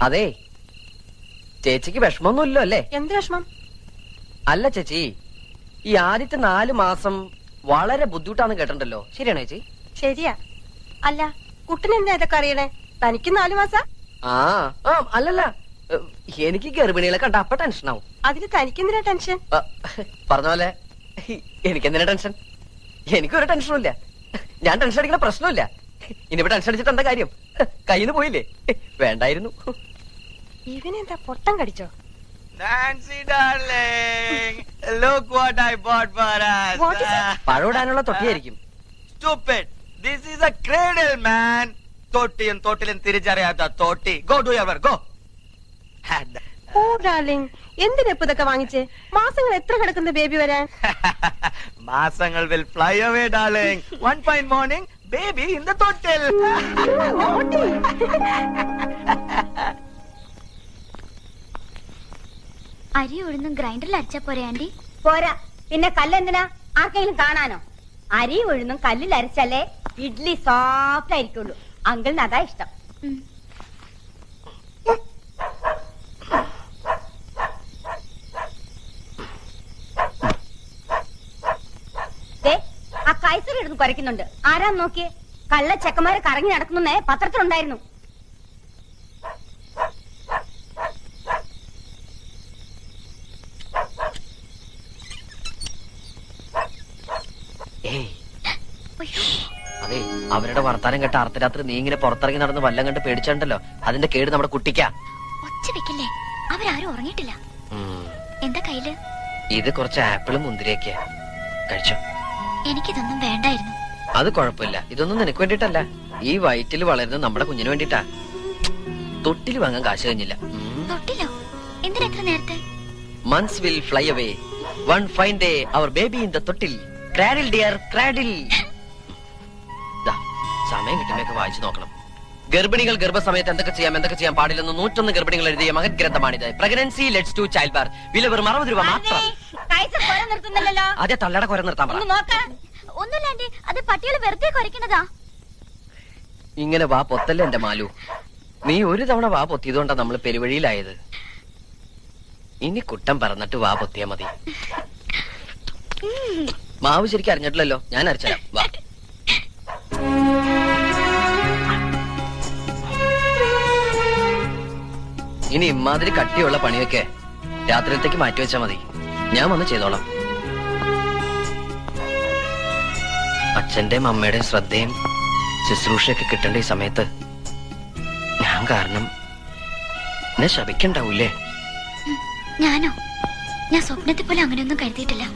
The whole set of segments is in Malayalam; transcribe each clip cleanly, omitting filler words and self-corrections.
അതെ, ചേച്ചിക്ക് വിഷമൊന്നുമില്ലോ അല്ലേ? എന്ത് വിഷമം? അല്ല ചേച്ചി, ഈ ആദ്യത്തെ 4 മാസം വളരെ ബുദ്ധിമുട്ടാന്ന് കേട്ടിട്ടുണ്ടല്ലോ, ശരിയാണോ ചേച്ചി? ശരിയാ. അല്ല, കുട്ടനെന്താ ഇതൊക്കെ അറിയണേ? തനിക്ക് 4 മാസം? അല്ലല്ല, എനിക്ക് ഗർഭിണികളെ കണ്ട അപ്പൊ ടെൻഷനാവും. അതിന് തനിക്കെന്തിനാ ടെൻഷൻ? പറഞ്ഞ പോലെ എനിക്കെന്തിനാ ടെൻഷൻ? എനിക്കൊരു ടെൻഷനും ഇല്ല. ഞാൻ ടെൻഷൻ അടിക്കുന്ന പ്രശ്നമില്ല. ഇനിയിപ്പോ ടെൻഷൻ അടിച്ചിട്ട് എന്താ കാര്യം? കയ്യിന്ന് പോയില്ലേ? വേണ്ടായിരുന്നു. ഇവനെന്താ പൊട്ടം കടിച്ചോ? Nancy darling, look what I bought for us. What is it? പഴമിടാനുള്ള തൊട്ടിയായിരിക്കും. Stupid. This is a cradle, man. തൊട്ടിലും തിരിച്ചറിയാത്ത തൊട്ടി. Go do your work. Go. ഓ ഡാർലിംഗ്, എന്തിനാ ഇപ്പൊ ഇതൊക്കെ വാങ്ങിച്ചേ? മാസങ്ങൾ എത്ര കിടക്കുന്ന ബേബി വരാൻ? മാസങ്ങൾ will fly away, darling. One fine morning, baby in the തൊട്ടിൽ. അരി ഉഴുന്നും ഗ്രൈൻഡറിൽ അരച്ചാ പോരെ ആന്റി? പോരാ, പിന്നെ കല്ലെന്തിനാ? ആർക്കെങ്കിലും കാണാനോ? അരി ഉഴുന്നും കല്ലിൽ അരച്ചാലേ ഇഡ്ലി സോഫ്റ്റ് ആയിരിക്കുള്ളൂ. അങ്കിളിന് അതാ ഇഷ്ടം. ആ കൈസറിടുന്ന് കുരയ്ക്കുന്നുണ്ട്. ആരാന്ന് നോക്കിയേ? കള്ള ചെക്കന്മാരെ കറങ്ങി നടക്കുന്നേ പത്രത്തിലുണ്ടായിരുന്നു. അതെ, അവരുടെ വർത്താനം കേട്ട അർദ്ധരാത്രി നീ ഇങ്ങനെ പുറത്തിറങ്ങി നടന്ന് വല്ലം കണ്ട് പേടിച്ചിട്ടുണ്ടല്ലോ, അതിന്റെ കേട് നമ്മുടെ കുട്ടിക്കാ. ഒച്ച വെക്കല്ലേ, അവരാരും ഉറങ്ങിയിട്ടില്ല. എന്താ കയ്യില്? ഇത് കുറച്ച് ആപ്പിളും മുന്തിരിയൊക്കെയാ. കഴിച്ചോ. എനിക്കിതൊന്നും വേണ്ടായിരുന്നു. അത് കുഴപ്പമില്ല, ഇതൊന്നും നിനക്ക് വേണ്ടിട്ടല്ല, ഈ വയറ്റിൽ വളരുന്ന നമ്മുടെ കുഞ്ഞിന് വേണ്ടിട്ടാ. തൊട്ടിൽ വാങ്ങാൻ കാശ് കഴിഞ്ഞില്ല. തൊട്ടിലോ? എന്തിനാ എത്ര നേരത്തെ? Months will fly away. One fine day, our baby in the തൊട്ടിൽ. Cradle dear, cradle. സമയം കിട്ടുമ്പോഴൊക്കെ വായിച്ചു നോക്കണം. ഗർഭിണികൾ ഗർഭസമയത്ത് എന്തൊക്കെ ചെയ്യാൻ പാടില്ലെന്ന് 101 ഗർഭിണികൾ എഴുതിയ മഹത് ഗ്രന്ഥമാണിത്. Pregnancy leads to childbirth. വില വെറും 60 രൂപ മാത്രം. അതെ, തള്ളയുടെ കുര നിർത്താൻ പറ. ഒന്നുമില്ല ആന്റി, അത് പട്ടികൾ വെറുതെ കുരയ്ക്കുന്നതാ. ഇങ്ങനെ വാ പൊത്തല്ലേ എന്റെ മാലു. നീ ഒരു തവണ വാ പൊത്തിയതുകൊണ്ടാ നമ്മൾ പെരുവഴിയിലായത്. ഇനി കുട്ടം പറന്നിട്ട് വാ പൊത്തിയാ മതി. മാവ് ശരിക്കും അറിഞ്ഞിട്ടില്ലല്ലോ, ഞാൻ അരച്ചരാം. വാ. ഇനി ഇമാതിരി കട്ടിയുള്ള പണിയൊക്കെ രാത്രിയിലത്തേക്ക് മാറ്റിവെച്ചാ മതി. ഞാൻ വന്ന് ചെയ്തോളാം. അച്ഛന്റെയും അമ്മയുടെയും ശ്രദ്ധയും ശുശ്രൂഷയൊക്കെ കിട്ടേണ്ട ഈ സമയത്ത് ഞാൻ കാരണം എന്നെ ശപിക്കണ്ടാവൂലേ? ഞാനോ? ഞാൻ സ്വപ്നത്തെ പോലെ അങ്ങനെയൊന്നും കരുതിയിട്ടില്ല.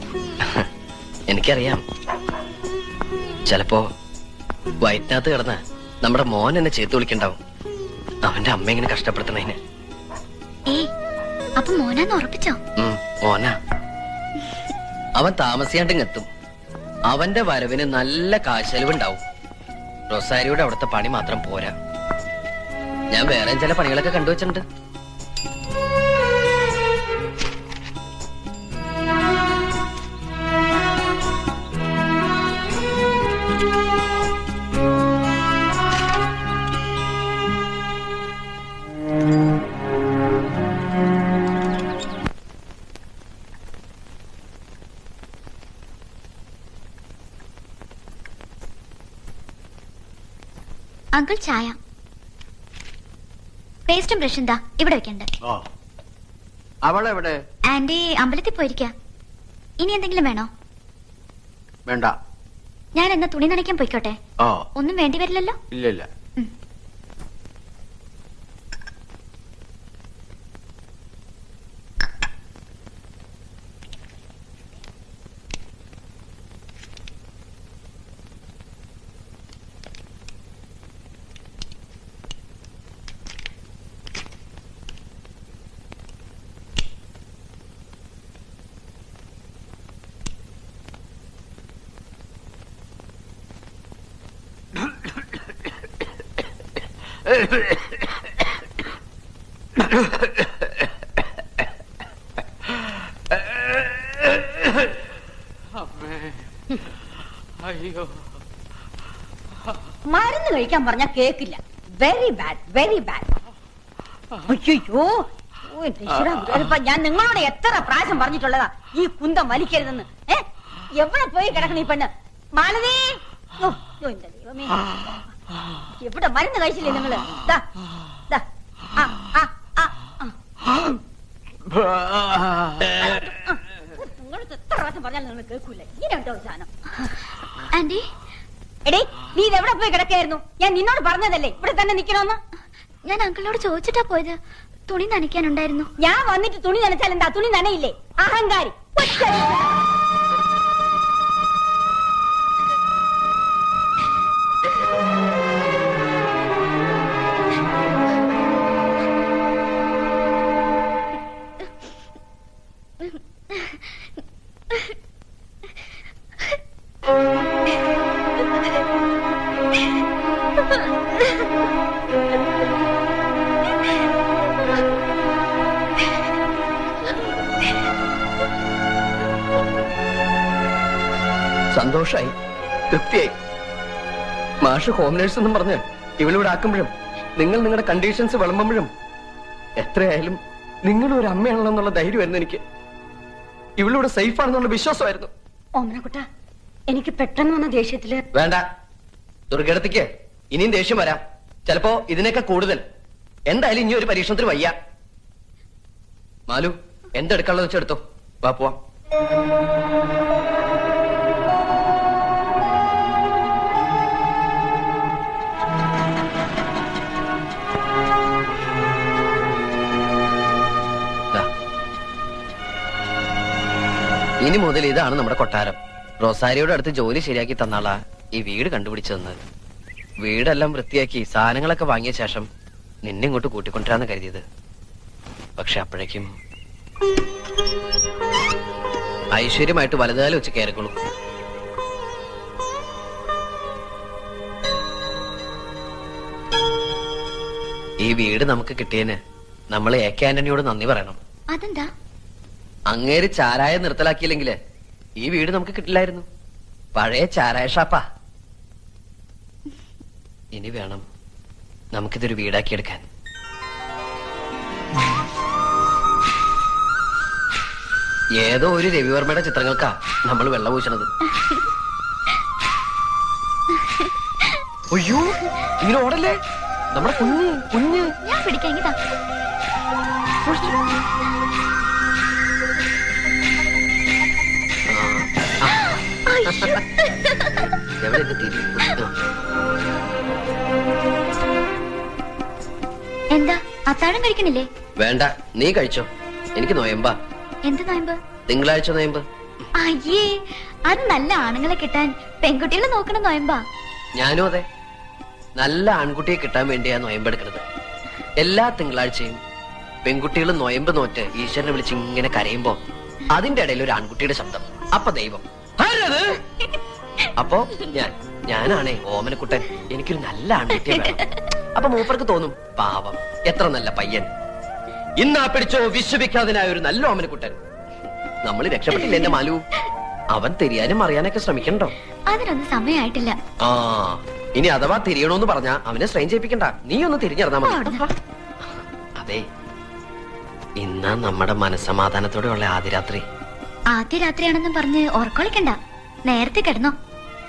എനിക്കറിയാം, ചിലപ്പോ വയറ്റിനകത്ത് കിടന്ന് നമ്മുടെ മോൻ എന്നെ ചേർത്ത് വിളിക്കണ്ടാവും, അവന്റെ അമ്മ ഇങ്ങനെ കഷ്ടപ്പെടുത്തണേന്. അപ്പൊ മോനാന്ന് ഉറപ്പിച്ചോ? മോനാ. അവൻ താമസിയാണ്ടിങ്ങെത്തും. അവന്റെ വരവിന് നല്ല കാശെലവുണ്ടാവും. റൊസാരിയുടെ അവിടുത്തെ പണി മാത്രം പോരാ, ഞാൻ വേറെ ചില പണികളൊക്കെ കണ്ടുവച്ചിട്ടുണ്ട്. അങ്കിൾ ചായ. പേസ്റ്റും ബ്രഷും എന്താ ഇവിടെ വെക്കണ്ട. അവളെവിടെ? ആന്റി അമ്പലത്തിൽ പോയിരിക്ക. ഇനി എന്തെങ്കിലും വേണോ? വേണ്ട. ഞാൻ എന്നാ തുണി നനയ്ക്കാൻ പോയിക്കോട്ടെ? ഒന്നും വേണ്ടി വരില്ലല്ലോ? ഇല്ല. മരുന്ന് കഴിക്കാൻ പറഞ്ഞാ കേക്കില്ല. Very bad, very bad. അയ്യോ ഞാൻ നിങ്ങളോട് എത്ര പ്രാവശ്യം പറഞ്ഞിട്ടുള്ളതാ ഈ കുന്തം വലിക്കരുതെന്ന്. എവിടെ പോയി കിടക്കണം ഈ പെണ്ണ്? മാലതി, എന്റെ ദൈവമേ, എവിടെ മരുന്ന് കഴിച്ചില്ലേ നിങ്ങള്? നിങ്ങൾക്ക് എത്ര പ്രാവശ്യം പറഞ്ഞാലും നിങ്ങൾ കേൾക്കൂല. ഇങ്ങനെയുണ്ടോ സാധനം? ആന്റി, എടേ, നീ ഇതെവിടെ പോയി കിടക്കായിരുന്നു? ഞാൻ നിന്നോട് പറഞ്ഞതല്ലേ ഇവിടെ തന്നെ നിക്കണോന്ന്. ഞാൻ അങ്കിളിനോട് ചോദിച്ചിട്ടാ പോയത്. തുണി നനയ്ക്കാനുണ്ടായിരുന്നു. ഞാൻ വന്നിട്ട് തുണി നനച്ചാൽ എന്താ? തുണി നനയില്ലേ? അഹങ്കാരി. സന്തോഷായി, തൃപ്തിയായി. മാഷ് ഹോം നേഴ്സ് എന്നും പറഞ്ഞ് ഇവളിവിടെ ആക്കുമ്പോഴും നിങ്ങൾ നിങ്ങളുടെ കണ്ടീഷൻസ് വിളമ്പുമ്പോഴും എത്രയായാലും നിങ്ങളും ഒരു അമ്മയാണല്ലോ എന്നുള്ള ധൈര്യമായിരുന്നു എനിക്ക്. ഇവളിവിടെ സേഫ് ആണെന്നുള്ള വിശ്വാസമായിരുന്നു. ഓമനക്കുട്ട, എനിക്ക് പെട്ടെന്ന് വന്ന ദേഷ്യത്തില്. വേണ്ട, ദുർഘടത്തിക്ക് ഇനിയും ദേഷ്യം വരാം, ചിലപ്പോ ഇതിനൊക്കെ കൂടുതൽ. എന്തായാലും ഇനി ഒരു പരീക്ഷണത്തിന് വയ്യ. മാലു, എന്തെടുക്കാനുള്ളത് വെച്ചെടുത്തോ, വാ പോവാം. ഇനി മുതൽ ഇതാണ് നമ്മുടെ കൊട്ടാരം. റൊസാരിയോടെ അടുത്ത് ജോലി ശരിയാക്കി തന്നാളാ ഈ വീട് കണ്ടുപിടിച്ചു തന്നത്. വീടെല്ലാം വൃത്തിയാക്കി സാധനങ്ങളൊക്കെ വാങ്ങിയ ശേഷം നിന്നെ ഇങ്ങോട്ട് കൂട്ടിക്കൊണ്ടിരാന്ന് കരുതിയത്. പക്ഷെ അപ്പോഴേക്കും ഐശ്വര്യമായിട്ട് വലതുകാലം വെച്ച് കയറിക്കൊള്ളു. ഈ വീട് നമുക്ക് കിട്ടിയതിന് നമ്മൾ എ കെ ആന്റണിയോട് നന്ദി പറയണം. അതെന്താ? അങ്ങേര് ചാരായ നിർത്തലാക്കിയില്ലെങ്കില് ഈ വീട് നമുക്ക് കിട്ടില്ലായിരുന്നു. പഴയ ചാരായ ഷാപ്പാ. ഇനി വേണം നമുക്കിതൊരു വീടാക്കിയെടുക്കാൻ. ഏതോ ഒരു രവിവർമ്മയുടെ ചിത്രങ്ങൾക്കാ നമ്മൾ വെള്ളം പൂശണത്. അയ്യോ, ഇങ്ങനെ ഓടല്ലേ, നമ്മുടെ കുഞ്ഞ് കുഞ്ഞ്. ഞാൻ പിടിക്കാം. ഇങ്ങതാ. എന്താ, അത്താഴം കഴിക്കണില്ലേ? വേണ്ട, നീ കഴിച്ചോ. എനിക്ക് നോയമ്പാ. എന്ത് നോയമ്പ്? തിങ്കളാഴ്ച നോയമ്പ്. അയ്യേ, അത് നല്ല ആണുങ്ങളെ കിട്ടാൻ പെൺകുട്ടികളെ നോക്കണം നോയമ്പാ. ഞാനും അതെ, നല്ല ആൺകുട്ടിയെ കിട്ടാൻ വേണ്ടിയാ നോയമ്പെടുക്കുന്നത്. എല്ലാ തിങ്കളാഴ്ചയും പെൺകുട്ടികൾ നോയമ്പ് നോറ്റ് ഈശ്വരനെ വിളിച്ച് ഇങ്ങനെ കരയുമ്പോ അതിന്റെ ഇടയിൽ ഒരു ആൺകുട്ടിയുടെ ശബ്ദം. അപ്പൊ ദൈവം. അപ്പോ ഞാനാണേ ഓമനക്കുട്ടൻ. എനിക്കൊരു നല്ല ആൺകുട്ടിയെ വേണം. അപ്പൊ മൂപ്പർക്ക് തോന്നും, പാവം, എത്ര നല്ല പയ്യൻ. ഇന്നാ പിടിച്ചോ വിശ്വവിഖ്യാതനായ ഒരു നല്ല ഓമനക്കുട്ടൻ. നമ്മൾ രക്ഷപ്പെട്ടില്ല എന്റെ മാലു. അവൻ തിരിയാനും അറിയാനൊക്കെ ശ്രമിക്കണ്ടോ? അതിനൊന്നും സമയമായിട്ടില്ല. ആ, ഇനി അഥവാ തിരിയണോന്ന് പറഞ്ഞാ അവനെ സ്ട്രെയിൻ ചെയ്യിപ്പിക്കണ്ട. നീ ഒന്ന് തിരിഞ്ഞിറങ്ങാ മതി. അതെ, ഇന്നാ നമ്മുടെ മനസ്സമാധാനത്തോടെയുള്ള ആദ്യ രാത്രി. ആദ്യ രാത്രിയാണെന്നും പറഞ്ഞ് ഓർക്കൊളിക്കണ്ട. നേരത്തെ കിടന്നോ,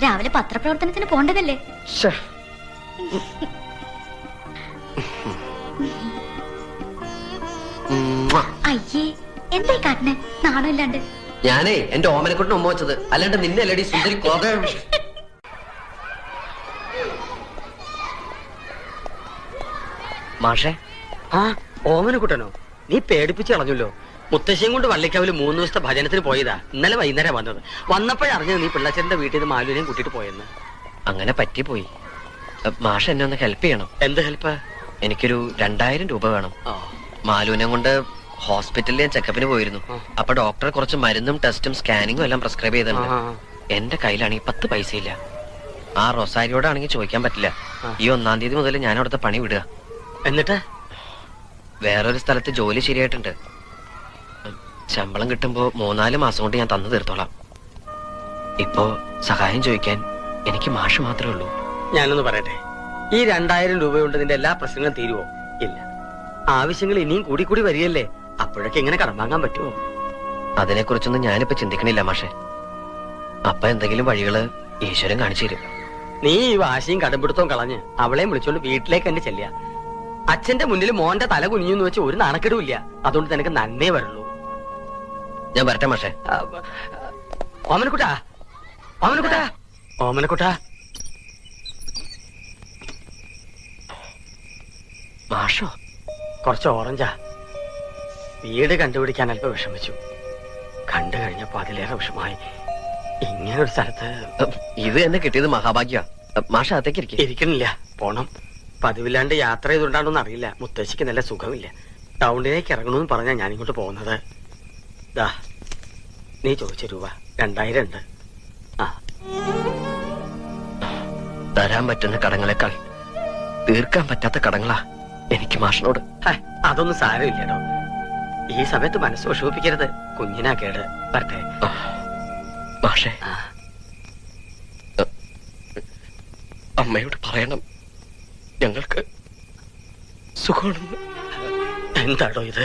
രാവിലെ പത്രപ്രവർത്തനത്തിന് പോണ്ടതല്ലേ. അയ്യേ, എന്തായി കാട്ടിനെ നാണമില്ലാണ്ട്? ഞാനേ എന്റെ ഓമനക്കുട്ടിന് ഉമ്മ വെച്ചത്, അല്ലാണ്ട് നിന്നെ അല്ലടി സുന്ദരി കോക. മാഷേ. ആ, ഓമനക്കുട്ടനോ? നീ പേടിപ്പിച്ച് കളഞ്ഞല്ലോ. മുത്തശ്ശിയും കൊണ്ട് വള്ളിക്കാവില് 3 ദിവസത്തെ ഭജനത്തിന് പോയതാ. ഇന്നലെ വൈകുന്നേരം വന്നത്. വന്നപ്പോഴറിഞ്ഞത് നീ പിള്ളച്ചന്റെ വീട്ടിൽ നിന്ന് മാലുവിനെയും കൂട്ടിട്ട് പോയെന്ന്. അങ്ങനെ പറ്റിപ്പോയി. മാഷ എന്നെ ഒന്ന് ഹെൽപ്പ് ചെയ്യണം. എന്ത് ഹെൽപ്പ്? എനിക്കൊരു 2000 രൂപ വേണം. മാലുവിനെ കൊണ്ട് ഹോസ്പിറ്റലിൽ ഞാൻ ചെക്കപ്പിന് പോയിരുന്നു. അപ്പൊ ഡോക്ടർ കുറച്ച് മരുന്നും ടെസ്റ്റും സ്കാനിങ്ങും എല്ലാം പ്രിസ്ക്രൈബ് ചെയ്തിട്ടുണ്ട്. എന്റെ കയ്യിലാണെങ്കിൽ 10 പൈസ ഇല്ല. ആ റൊസാരിയോടാണെങ്കിൽ ചോദിക്കാൻ പറ്റില്ല. ഈ 1-ാം തീയതി മുതൽ ഞാൻ അവിടുത്തെ പണി വിടുക. എന്നിട്ട് വേറൊരു സ്ഥലത്ത് ജോലി ശരിയായിട്ടുണ്ട്. ശമ്പളം കിട്ടുമ്പോ 3-4 മാസം കൊണ്ട് ഞാൻ തന്നു തീർത്തോളാം. ഇപ്പോ സഹായം ചോദിക്കാൻ എനിക്ക് മാഷ് മാത്രമേ ഉള്ളൂ. ഞാനൊന്ന് പറയട്ടെ, ഈ 2000 രൂപ കൊണ്ട് നിന്റെ എല്ലാ പ്രശ്നങ്ങളും തീരുവോ? ഇല്ല. ആവശ്യങ്ങൾ ഇനിയും കൂടി കൂടി വരികയല്ലേ, അപ്പോഴൊക്കെ എങ്ങനെ കടം വാങ്ങാൻ പറ്റുമോ? അതിനെക്കുറിച്ചൊന്നും ഞാനിപ്പോ ചിന്തിക്കണില്ല മാഷെ. അപ്പൊ എന്തെങ്കിലും വഴികള് ഈശ്വരൻ കാണിച്ചു തരും. നീ ഈ വാശിയും കടമ്പിടുത്തവും കളഞ്ഞ് അവളെയും വിളിച്ചോണ്ട് വീട്ടിലേക്ക് തന്നെ ചെല്ലുക. അച്ഛന്റെ മുന്നിൽ മോന്റെ തല കുനിഞ്ഞു വെച്ച് ഒരു നാണക്കെടുമില്ല. അതുകൊണ്ട് നിനക്ക് നന്നേ വരുള്ളൂ. ഞാൻ വരട്ടെ മാഷെ. ഓമനക്കുട്ടാ, ഓമനക്കുട്ടാ, ഓമനക്കുട്ടാ. മാഷോ? കുറച്ച് ഓറഞ്ചാ. വീട് കണ്ടുപിടിക്കാൻ അല്പം വിഷമിച്ചു. കണ്ടു കഴിഞ്ഞപ്പോ അതിലേറെ വിഷമായി. ഇങ്ങനൊരു സ്ഥലത്ത് ഇത് എന്നെ കിട്ടിയത് മഹാഭാഗ്യ. മാഷ അകത്തേക്ക് ഇരിക്കും. ഇരിക്കണില്ല, പോണം. പതിവില്ലാണ്ട് യാത്ര ചെയ്തുകൊണ്ടാണോന്ന് അറിയില്ല, മുത്തശ്ശിക്ക് നല്ല സുഖമില്ല. ടൗണിലേക്ക് ഇറങ്ങണമെന്ന് പറഞ്ഞാ ഞാനിങ്ങോട്ട് പോകുന്നത്. ദാ നീ ചോദിച്ച രൂപ 2000 ഉണ്ട്. ആ, തരാൻ പറ്റുന്ന കടങ്ങളെക്കാൾ തീർക്കാൻ പറ്റാത്ത കടങ്ങളാ എനിക്ക് മാഷിനോട്. അതൊന്നും സാരമില്ലടോ. ഈ സമയത്ത് മനസ്സ് വിഷമിപ്പിക്കരുത്. കുഞ്ഞിനാ കേട്. വരട്ടെ മാഷെ. അമ്മയോട് പറയണം ഞങ്ങൾക്ക് സുഖമാണെന്ന്. എന്താടോ ഇത്?